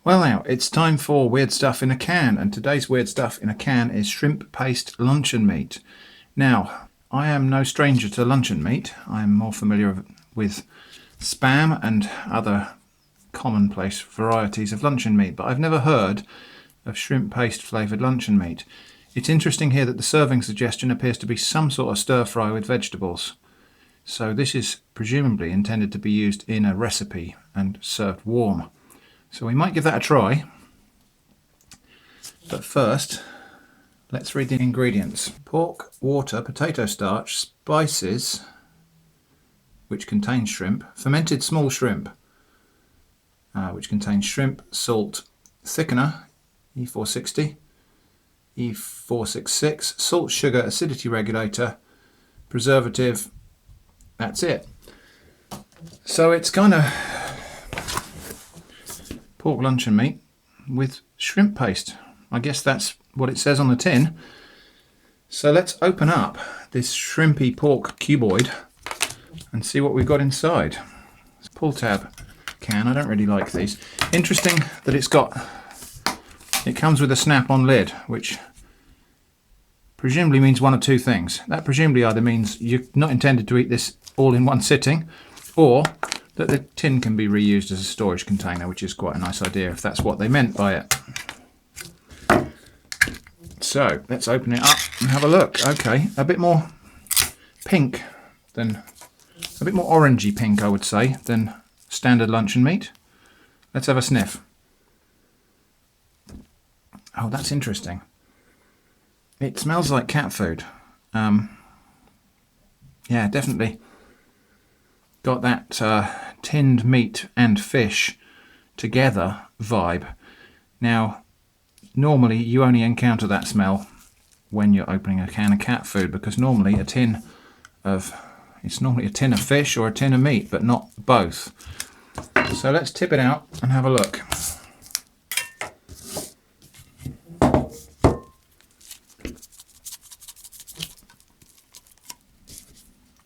Well now, it's time for Weird Stuff in a Can, and today's Weird Stuff in a Can is shrimp paste luncheon meat. Now, I am no stranger to luncheon meat. I am more familiar with Spam and other commonplace varieties of luncheon meat, but I've never heard of shrimp paste flavoured luncheon meat. It's interesting here that the serving suggestion appears to be some sort of stir fry with vegetables. So this is presumably intended to be used in a recipe and served warm. So we might give that a try. But first, let's read the ingredients. Pork, water, potato starch, spices, which contain shrimp, fermented small shrimp, which contains shrimp, salt, thickener, E460, E466, salt, sugar, acidity regulator, preservative. That's it. So it's kind of pork luncheon meat with shrimp paste. I guess that's what it says on the tin. So let's open up this shrimpy pork cuboid and see what we've got inside. Pull tab can. I don't really like these. Interesting that it comes with a snap-on lid, which presumably means one of two things. That presumably either means you're not intended to eat this all in one sitting, or that the tin can be reused as a storage container, which is quite a nice idea if that's what they meant by it. So let's open it up and have a look. Okay, a bit more pink than, a bit more orangey pink I would say, than standard luncheon meat. Let's have a sniff. Oh, that's interesting. It smells like cat food. Yeah, definitely got that tinned meat and fish together vibe. Now, normally you only encounter that smell when you're opening a can of cat food, because normally it's normally a tin of fish or a tin of meat, but not both. So let's tip it out and have a look.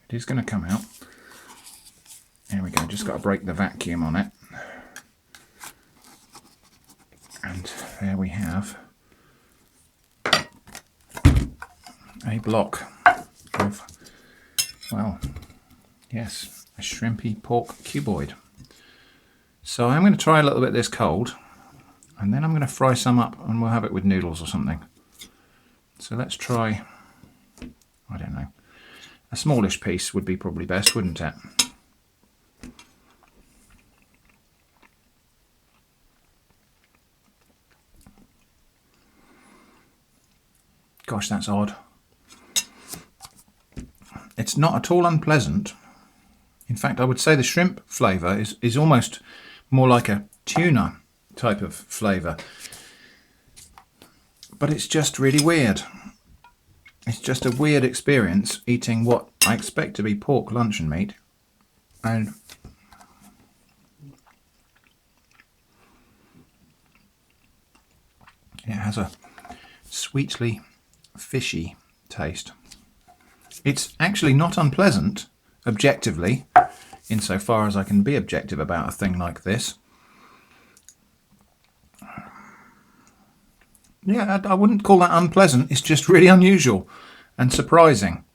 It is going to come out. There we go, just got to break the vacuum on it. And there we have a block of, well, yes, a shrimpy pork cuboid. So I'm going to try a little bit of this cold, and then I'm going to fry some up and we'll have it with noodles or something. So let's try, I don't know, a smallish piece would be probably best, wouldn't it? Gosh, that's odd. It's not at all unpleasant. In fact, I would say the shrimp flavour is almost more like a tuna type of flavour. But it's just really weird. It's just a weird experience eating what I expect to be pork luncheon meat. And it has a sweetly fishy taste. It's actually not unpleasant objectively, insofar as I can be objective about a thing like this. Yeah, I wouldn't call that unpleasant, it's just really unusual and surprising.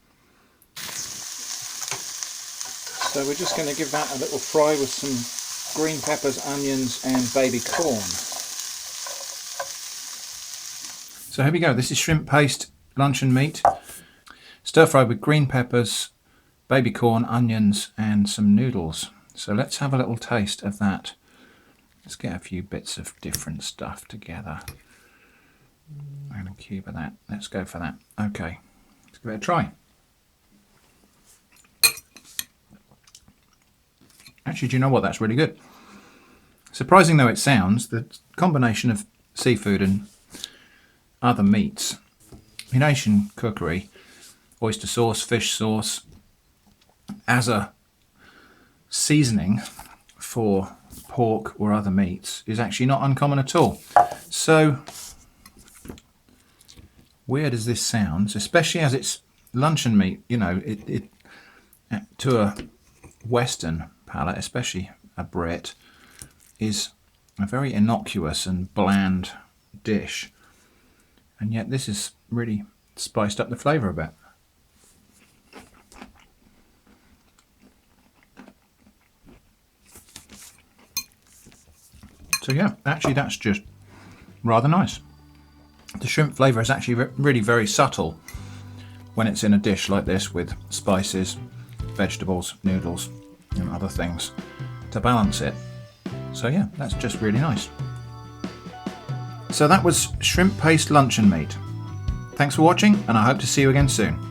So we're just going to give that a little fry with some green peppers, onions and baby corn. So here we go, this is shrimp paste luncheon meat, stir fried with green peppers, baby corn, onions and some noodles. So let's have a little taste of that. Let's get a few bits of different stuff together. And a cube of that. Let's go for that. Okay, let's give it a try. Actually, do you know what? That's really good. Surprising though it sounds, the combination of seafood and other meats in Asian cookery, oyster sauce, fish sauce, as a seasoning for pork or other meats is actually not uncommon at all. So weird as this sounds, especially as it's luncheon meat, you know, it to a Western palate, especially a Brit, is a very innocuous and bland dish, and yet this is really spiced up the flavour a bit. So yeah, actually that's just rather nice. The shrimp flavour is actually really very subtle when it's in a dish like this with spices, vegetables, noodles and other things to balance it. So yeah, that's just really nice. So that was shrimp paste luncheon meat. Thanks for watching, and I hope to see you again soon.